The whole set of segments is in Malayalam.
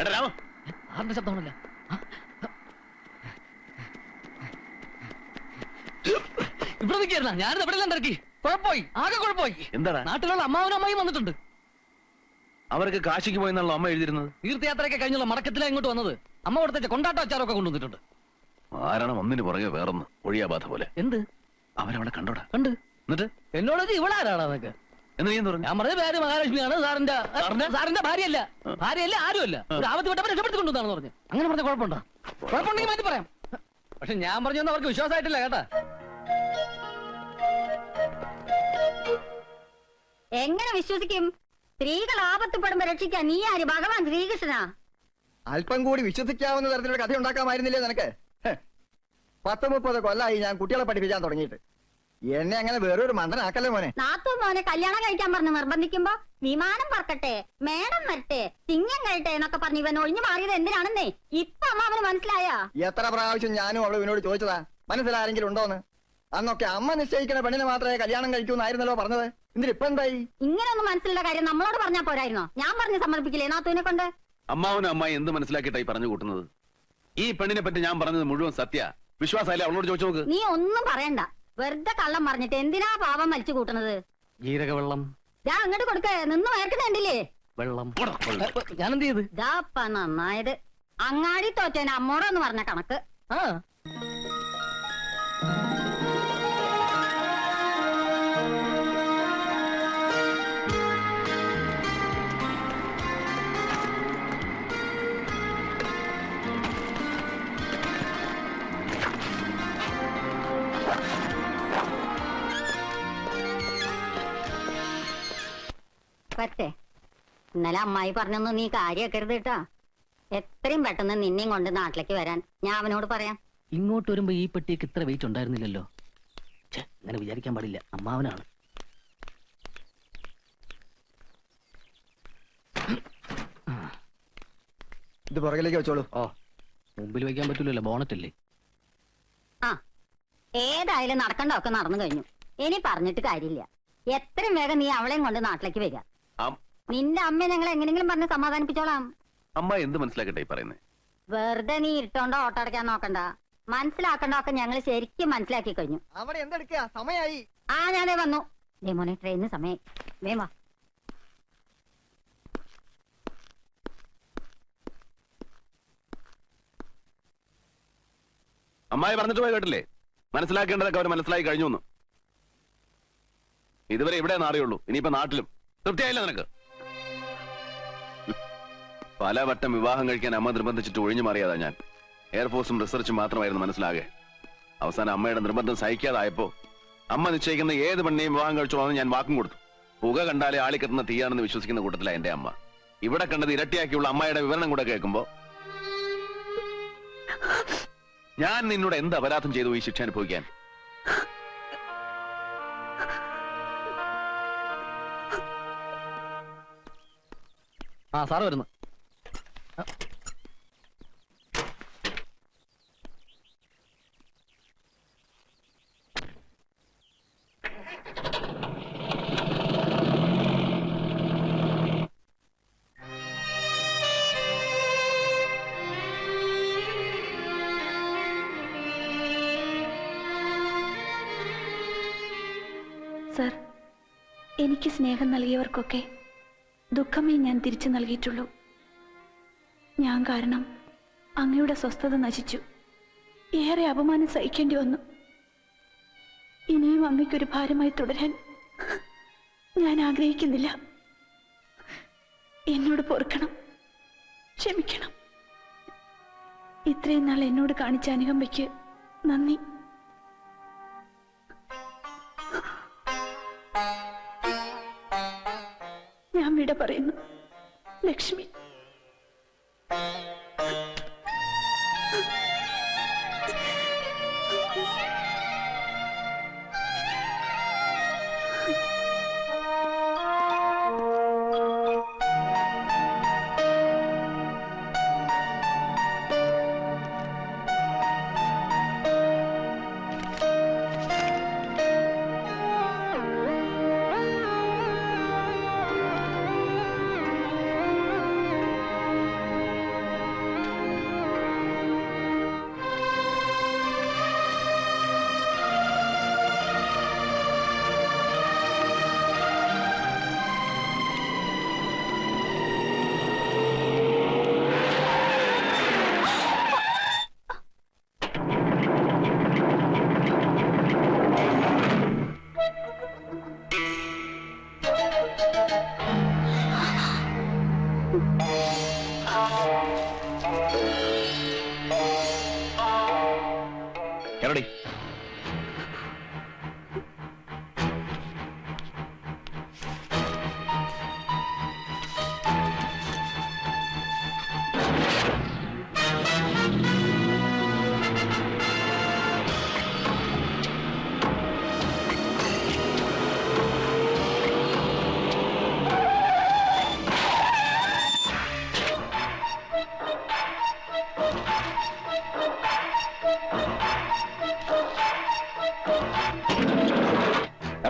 ആരുടെ ശബ്ദമാണല്ല? ഇവിടെ നിൽക്കായിരുന്ന ഞാനിത് എവിടെ ഇറക്കി കുഴപ്പമായി, ആകെ കുഴപ്പമായി. എന്താ നാട്ടിലുള്ള അമ്മാവനും അമ്മായും വന്നിട്ടുണ്ട്. അവർക്ക് കാശിക്ക് പോയെന്നുള്ള അമ്മ എഴുതിയിരുന്നത്. തീർത്ഥയാത്രയൊക്കെ കഴിഞ്ഞുള്ള മടക്കത്തിലാ ഇങ്ങോട്ട് വന്നത്. അമ്മ കൊടുത്ത കൊണ്ടാട്ട അച്ചാറൊക്കെ കൊണ്ടുവന്നിട്ടുണ്ട്. ആരാണ് ഒന്നിന് പുറകെ വേറൊന്ന് ഒഴിയാബാധ പോലെ. എന്ത് അവരവിടെ കണ്ടോടാ? കണ്ട്. എന്നിട്ട് എന്നോട് ഇവളാരാണതൊക്കെ എന്ന് നീ പറഞ്ഞു? ഞാൻ പറഞ്ഞ പേര് മഹാലക്ഷ്മിയാണ്. സാറിന്റെ ഭാര്യയല്ല, ഭാര്യയല്ല, ആരുമല്ല. ഒരു ആപത്ത് വിട്ടപ്പോൾ രക്ഷപ്പെടുത്തിക്കൊണ്ടുവന്നാണെന്ന് പറഞ്ഞു. അങ്ങനെ പറഞ്ഞ കുഴപ്പമുണ്ടോ? കുഴപ്പമുണ്ടെങ്കിൽ മാറ്റി പറയാം. പക്ഷെ ഞാൻ പറഞ്ഞൊന്നും അവർക്ക് വിശ്വാസമായിട്ടില്ല കേട്ടാ. എങ്ങനെ വിശ്വസിക്കും? സ്ത്രീകൾ ആപത്തുപ്പെടുമ്പോ രക്ഷിക്കാൻ നീ ആര്? ഭഗവാൻ ശ്രീകൃഷ്ണനാ? അല്പം കൂടി വിശ്വസിക്കാവുന്ന തരത്തിലുള്ള കഥ ഉണ്ടാക്കാമായിരുന്നില്ലേ നിനക്ക്? 10-30 കൊല്ലായി ഞാൻ കുട്ടികളെ പഠിപ്പിക്കാൻ തുടങ്ങിയിട്ട്. എന്നെ അങ്ങനെ വേറൊരു മണ്ടനാക്കല്ലേ മോനെ. നാത്തു മോനെ കല്യാണം കഴിക്കാൻ പറഞ്ഞ് നിർബന്ധിക്കുമ്പോ വിമാനം പറക്കട്ടെ, മേടം വരട്ടെ, ചിങ്ങം കഴിട്ടെ എന്നൊക്കെ പറഞ്ഞ് ഇവൻ ഒഴിഞ്ഞു മാറിയത് എന്തിനാണെന്നേ ഇപ്പൊ അമ്മാവന് മനസ്സിലായാ? എത്ര പ്രാവശ്യം ഞാനും അവള് ഇവനോട് ചോദിച്ചതാ മനസ്സിലാരെങ്കിലും ഉണ്ടോന്ന്. അന്നൊക്കെ അമ്മ നിശ്ചയിക്കുന്ന പെണ്ണിനെ മാത്രമേ കല്യാണം കഴിക്കൂന്നായിരുന്നല്ലോ പറഞ്ഞത്. എന്നിട്ടിപ്പൊ എന്തായി? ഇങ്ങനെയൊന്നും മനസ്സിലുള്ള കാര്യം നമ്മളോട് പറഞ്ഞാ പോരായിരുന്നോ? ഞാൻ പറഞ്ഞ് സമ്മതിപ്പിക്കില്ലേ നാത്തുവിനെ കൊണ്ട്? അമ്മാവനും അമ്മായി എന്ത് മനസ്സിലാക്കിയിട്ടായി പറഞ്ഞു കൂട്ടുന്നത്? ഈ പെണ്ണിനെ പറ്റി ഞാൻ പറഞ്ഞത് മുഴുവൻ സത്യ. വിശ്വാസമല്ലേ? അവളോട് ചോദിച്ചു നോക്ക്. നീ ഒന്നും പറയണ്ട, വെറുതെ കള്ളം പറഞ്ഞിട്ട് എന്തിനാ പാപം വലിച്ചു കൂട്ടുന്നത്? ജീരകവെള്ളം ഞാൻ അങ്ങോട്ട് കൊടുക്ക. നിന്ന് വയർക്കുന്നുണ്ടില്ലേ വെള്ളം? ഞാൻ എന്ത് ചെയ്ത്? ഇതാപ്പ നന്നായത്. അങ്ങാടി തോറ്റേനെ അമ്മോടെന്ന് പറഞ്ഞ കണക്ക്. ആ പറ്റേ ഇന്നലെ അമ്മായി പറഞ്ഞൊന്നും നീ കാര്യാക്കരുത് കേട്ടാ. എത്രയും പെട്ടെന്ന് നിന്നെയും കൊണ്ട് നാട്ടിലേക്ക് വരാൻ ഞാൻ അവനോട് പറയാം. ഇങ്ങോട്ട് വരുമ്പോ ഈ പെട്ടിക്ക് ഇത്ര വെയിറ്റ് ഉണ്ടായിരുന്നില്ലല്ലോ. അങ്ങനെ വിചാരിക്കാൻ പാടില്ല, അമ്മാവനാണ്. ഇത് പുറകിലേക്ക് വെച്ചോളൂ. ഓ, മുമ്പിൽ വെക്കാൻ പറ്റൂലല്ലോ, ബോണറ്റല്ലേ. ആ ഏതായാലും നടക്കണ്ടൊക്കെ നടന്നു കഴിഞ്ഞു. ഇനി പറഞ്ഞിട്ട് കാര്യമില്ല. എത്രയും വേഗം നീ അവളെയും കൊണ്ട് നാട്ടിലേക്ക് വരിക. നിന്റെ അമ്മ ഞങ്ങൾ എങ്ങനെങ്കിലും പറഞ്ഞ് സമാധാനിപ്പിച്ചോളാം. അമ്മ എന്ത് മനസ്സിലാക്കട്ടെ പറയുന്നേ? വെറുതെ നീ ഇട്ടോണ്ടോ ഓട്ടടയ്ക്കാൻ നോക്കണ്ട. മനസ്സിലാക്കണ്ട ഒക്കെ ഞങ്ങൾ ശരിക്കും മനസ്സിലാക്കി കഴിഞ്ഞു. അവിടെ എന്തെടുക്കുക? സമയായി. ആ ഞാനേ വന്നു. ദേ മോനെ, ട്രെയിനിന് സമയം. വേവാ. അമ്മായി പറഞ്ഞിട്ട് പോയി കേട്ടില്ലേ? മനസ്സിലാക്കേണ്ടതൊക്കെ അവർ മനസ്സിലാക്കി കഴിഞ്ഞു. ഇതുവരെ ഇവിടെ അറിയുള്ളൂ, ഇനിയിപ്പോ നാട്ടിലും. തൃപ്തിയായില്ല നിനക്ക്? പലവട്ടം വിവാഹം കഴിക്കാൻ അമ്മ നിർബന്ധിച്ചിട്ട് ഒഴിഞ്ഞു മാറിയതാ ഞാൻ. എയർഫോഴ്സും റിസർച്ചും മാത്രമായിരുന്നു മനസ്സിലാകെ. അവസാനം അമ്മയുടെ നിർബന്ധം സഹിക്കാതായപ്പോ അമ്മ നിശ്ചയിക്കുന്ന ഏത് പെണ്ണെയും വിവാഹം കഴിച്ചോളാന്ന് ഞാൻ വാക്കും കൊടുത്തു. പുക കണ്ടാലേ ആളിക്കത്തുന്ന തീയാണെന്ന് വിശ്വസിക്കുന്ന കൂട്ടത്തില എന്റെ അമ്മ. ഇവിടെ കണ്ടത് ഇരട്ടിയാക്കിയുള്ള അമ്മയുടെ വിവരണം കൂടെ കേൾക്കുമ്പോ ഞാൻ നിന്നോട് എന്ത് അപരാധം ചെയ്തു ഈ ശിക്ഷ അനുഭവിക്കാൻ? ആ സാറ് വരുന്നു. സർ, എനിക്ക് സ്നേഹം നൽകിയവർക്കൊക്കെ ദുഃഖമേ ഞാൻ തിരിച്ചു നൽകിയിട്ടുള്ളൂ. ഞാൻ കാരണം അങ്ങയുടെ സ്വസ്ഥത നശിച്ചു. ഏറെ അപമാനം സഹിക്കേണ്ടി വന്നു. ഇനിയും അങ്ങയ്ക്കൊരു ഭാരമായി തുടരാൻ ഞാൻ ആഗ്രഹിക്കുന്നില്ല. എന്നോട് പൊറുക്കണം, ക്ഷമിക്കണം. ഇത്രയും നാൾ എന്നോട് കാണിച്ച അനുകമ്പയ്ക്ക് നന്ദി. ഞാൻ വിട പറയുന്നു. ലക്ഷ്മി.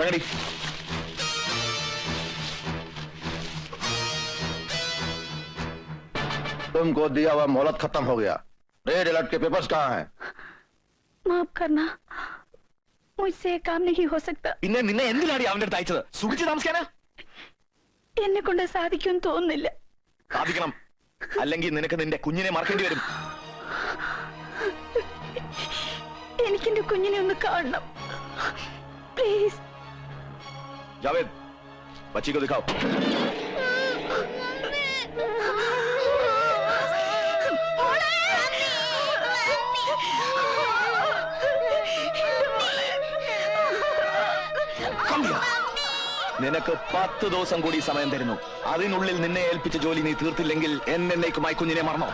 ഇറങ്ങടി. तुमको दिया हुआ मोहलत खत्म हो गया. रेड अलर्ट के पेपर्स कहाँ हैं? माफ करना, मुझसे ये काम नहीं हो सकता. പിന്നെ നിന്നെ എന്തിനാടി അവന്റെ അടുത്ത് അയച്ചത്? സുഖിച്ച് താമസിക്കാനാ? എന്നെ കൊണ്ട് സാധിക്കുമെന്ന് തോന്നുന്നില്ല. സാധിക്കണം, അല്ലെങ്കിൽ നിനക്ക് നിന്റെ കുഞ്ഞിനെ മറക്കേണ്ടി വരും. എനിക്ക് എന്റെ കുഞ്ഞിനെ ഒന്ന് കാണണം, പ്ലീസ്. जावेद, बच्ची को दिखाओ. നിനക്ക് 10 ദിവസം കൂടി സമയം തരുന്നു. അതിനുള്ളിൽ നിന്നെ ഏൽപ്പിച്ച ജോലി നീ തീർത്തില്ലെങ്കിൽ എന്നേക്കുമായി കുഞ്ഞിനെ മറന്നോ.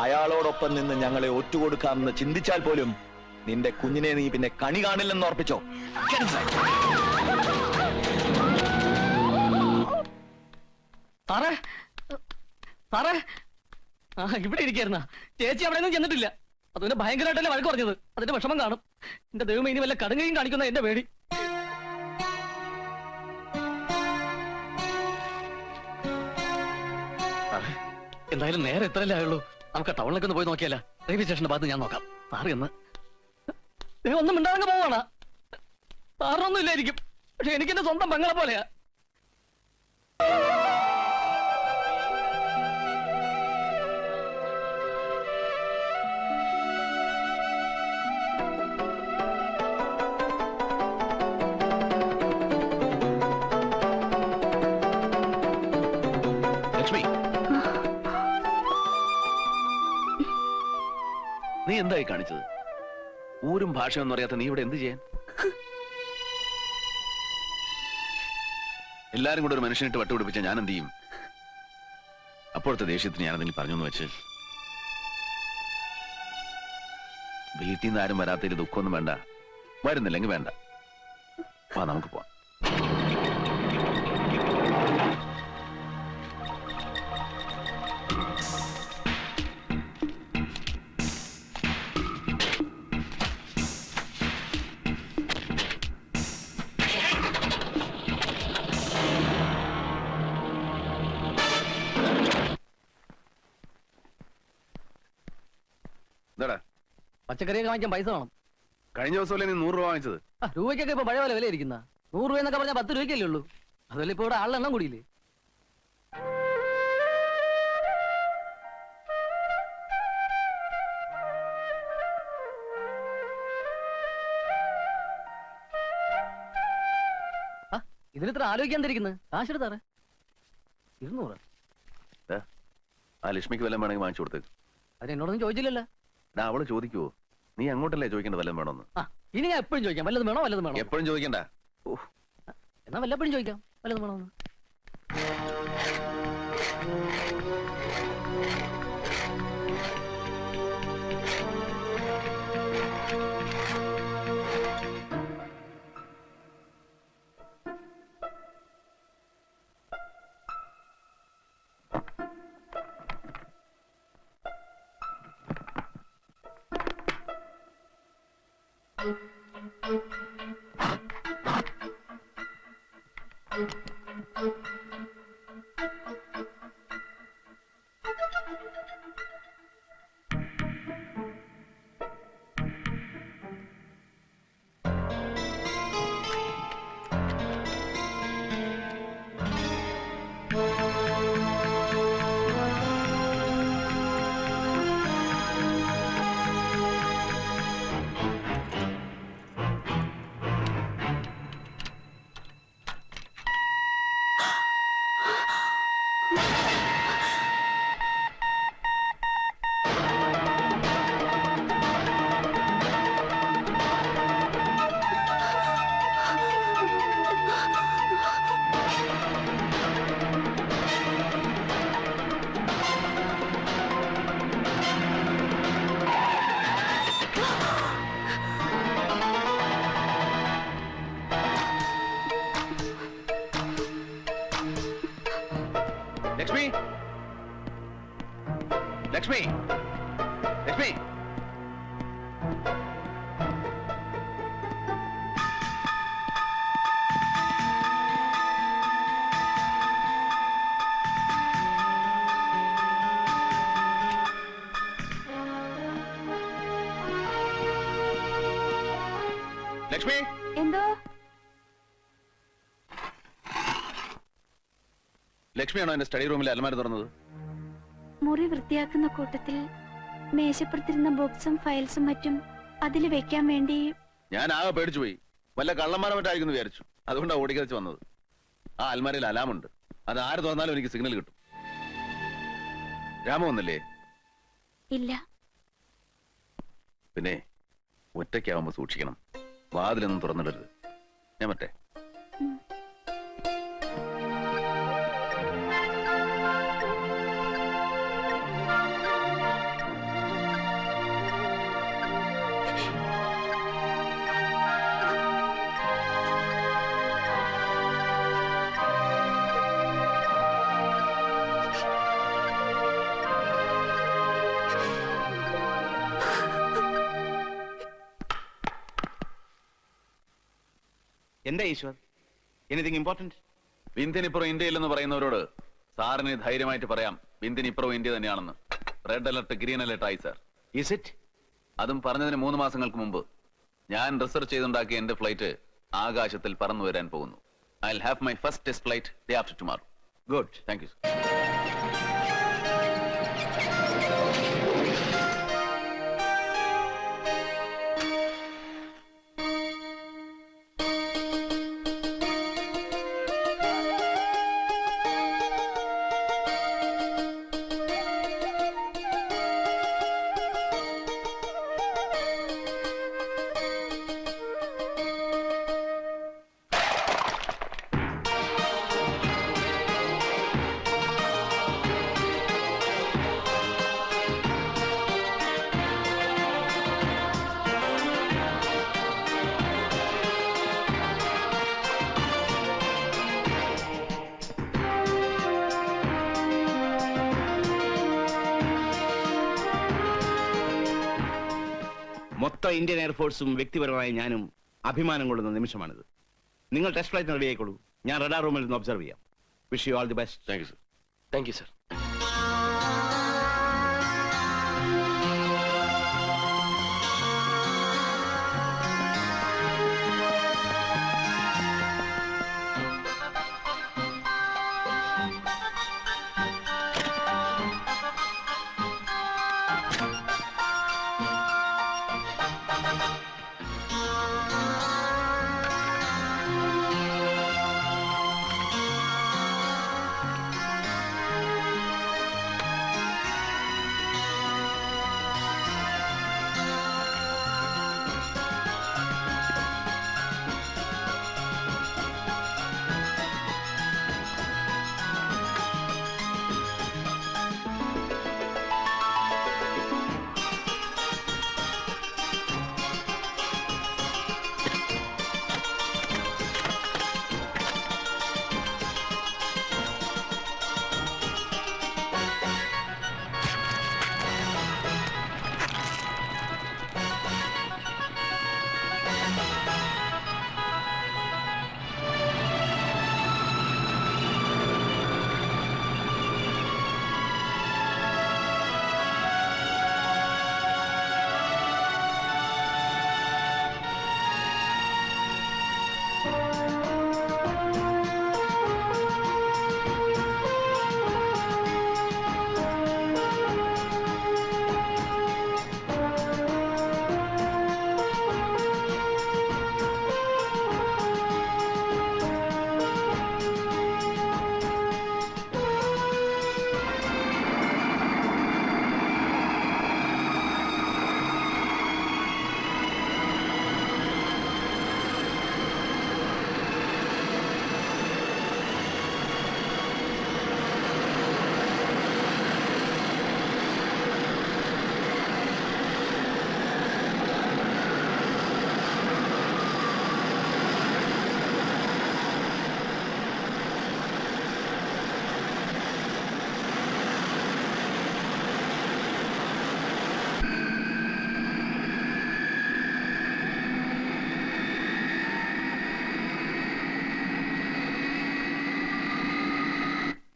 അയാളോടൊപ്പം നിന്ന് ഞങ്ങളെ ഒറ്റുകൊടുക്കാമെന്ന് ചിന്തിച്ചാൽ പോലും നിന്റെ കുഞ്ഞിനെ നീ പിന്നെ കണി കാണില്ലെന്ന് ഓർപ്പിച്ചോ. സാറേ, സാറേ, ആ ഇവിടെ ഇരിക്കുന്ന ചേച്ചി അവിടെ ഒന്നും ചെന്നിട്ടില്ല. അതിന്റെ ഭയങ്കരമായിട്ടല്ലേ വഴക്ക് പറഞ്ഞത്. അതിന്റെ വിഷമം കാണും. എന്റെ ദൈവം ഇനി വല്ല കടുങ്ങയും കാണിക്കുന്ന എന്റെ പേടി. എന്തായാലും നേരെ എത്രയല്ലേ ആയുള്ളൂ. നമുക്ക് ടൗണിലേക്ക് ഒന്ന് പോയി നോക്കിയാലോ. റെയിൽവേ സ്റ്റേഷന്റെ ഭാഗത്ത് ഞാൻ നോക്കാം. സാറ് എന്ന് ഒന്നും മിണ്ടാതെ പോവാണ്. സാറിനൊന്നും ഇല്ലായിരിക്കും, പക്ഷെ എനിക്കെന്റെ സ്വന്തം പെങ്ങളെ പോലെയാ. ലക്ഷ്മി, നീ എന്തായി കാണിച്ചത്? ഊരും ഭാഷയൊന്നും അറിയാത്ത നീ ഇവിടെ എന്ത് ചെയ്യാൻ? എല്ലാരും കൂടെ ഒരു മനുഷ്യനിട്ട് വട്ടുപിടിപ്പിച്ച ഞാൻ എന്ത് ചെയ്യും? അപ്പോഴത്തെ ദേഷ്യത്തിന് ഞാൻ എന്തെങ്കിലും പറഞ്ഞെന്ന് വെച്ച് വീട്ടിൽ നിന്ന് ആരും വരാത്തതിൽ ദുഃഖമൊന്നും വേണ്ട. വരുന്നില്ലെങ്കിൽ വേണ്ട. വാ, നമുക്ക് പോവാം. പച്ചക്കറിയൊക്കെ വാങ്ങിക്കാൻ പൈസ വേണം. കഴിഞ്ഞ ദിവസമല്ലേ നീ 100 രൂപ വാങ്ങിച്ചത്? രൂപയ്ക്കൊക്കെ ഇപ്പൊ പഴയ പോലെ വില ഇരിക്കുന്ന. 100 രൂപ എന്നൊക്കെ പറഞ്ഞാൽ 10 രൂപയ്ക്കല്ലേ ഉള്ളൂ. അതുപോലെ ഇപ്പൊ ഇവിടെ ആളുടെ എണ്ണം കൂടിയില്ലേ. ഇതിലിത്ര ആലോചിക്കാൻ തിരിക്കുന്നത്. കാശെടുത്താറേ 200. ആ ലക്ഷ്മിക്ക് വല്ലതും വേണമെങ്കിൽ വാങ്ങിച്ചു കൊടുത്തേക്ക്. അതിന് എന്നോടൊന്നും ചോദിച്ചില്ലല്ലോ. അവള് ചോദിക്കുവോ? നീ അങ്ങോട്ടല്ലേ ചോദിക്കേണ്ട വല്ലതും വേണമെന്ന്. ഇനി ഞാൻ എപ്പോഴും ചോദിക്കാം, വല്ലതും വേണോ വല്ലതും വേണോ. എപ്പോഴും ചോദിക്കണ്ട. എന്നാ വല്ലപ്പോഴും ചോദിക്കാം, വല്ലതും വേണോന്ന്. ലക്ഷ്മി, ലക്ഷ്മി, ലക്ഷ്മി. ലക്ഷ്മി എന്തോ ലക്ഷ്മിയാണോ എന്റെ സ്റ്റഡി റൂമിൽ അലമാര തുറന്നത്? മുറി വൃത്തിയാക്കുന്ന കൂട്ടത്തിൽ മേശപ്പുറത്തിരുന്ന ബുക്സും ഫയൽസും മറ്റും അതിൽ വെക്കാൻ വേണ്ടി ഞാൻ ആകെ പേടിച്ചു പോയി. വല്ല കള്ളന്മാരെ മറ്റായിരിക്കുന്നു വിചാരിച്ചു. അതുകൊണ്ടാണ് ഓടിക്കറിച്ച് വന്നത്. ആ അൽമാരയിൽ അലാമുണ്ട്. അത് ആര് തുറന്നാലും എനിക്ക് സിഗ്നൽ കിട്ടും. രാമ വന്നില്ലേ? ഇല്ല. പിന്നെ ഒറ്റയ്ക്കാവുമ്പോ സൂക്ഷിക്കണം. വാതിലൊന്നും തുറന്നിടരുത്. ഞാൻ മറ്റേ എന്താ ഈശ്വർ, എനിത്തിങ് ഇമ്പോർട്ടന്റ്? വിന്ധ്യനിപ്പുറം ഇന്ത്യയിലെന്ന് പറയുന്നവരോട് സാറിന് ധൈര്യമായിട്ട് പറയാം, വിന്ധ്യനിപ്പുറം ഇന്ത്യ തന്നെയാണെന്ന്. റെഡ് അലർട്ട്, ഗ്രീൻ അലർട്ട് ആയി സാർ. Is it? അതും പറഞ്ഞതിന് 3 മാസങ്ങൾക്ക് മുമ്പ് ഞാൻ റിസർച്ച് ചെയ്തുണ്ടാക്കിയ എന്റെ ഫ്ലൈറ്റ് ആകാശത്തിൽ പറന്നു വരാൻ പോകുന്നു. I will have my first test flight day after tomorrow. Good. Thank you. മൊത്തം ഇന്ത്യൻ എയർഫോഴ്സും വ്യക്തിപരമായി ഞാനും അഭിമാനം കൊള്ളുന്ന നിമിഷമാണിത്. നിങ്ങൾ ടെസ്റ്റ് ഫ്ലൈറ്റിന് റെഡി ആയിക്കോളൂ. ഞാൻ റഡാർ റൂമിൽ നിന്ന് ഒബ്സർവ് ചെയ്യാം. Wish you all the best. Thank you sir. Thank you sir.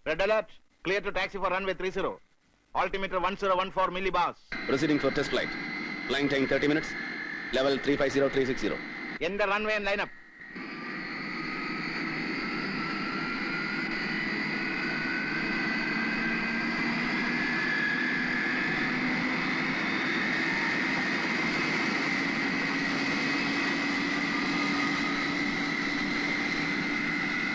Red alert. Clear to taxi for runway 30. Altimeter 1014 millibars. Proceeding for test flight. Flying time 30 minutes. Level 350360. എന്റെ റൺവേ ലൈനപ്പ്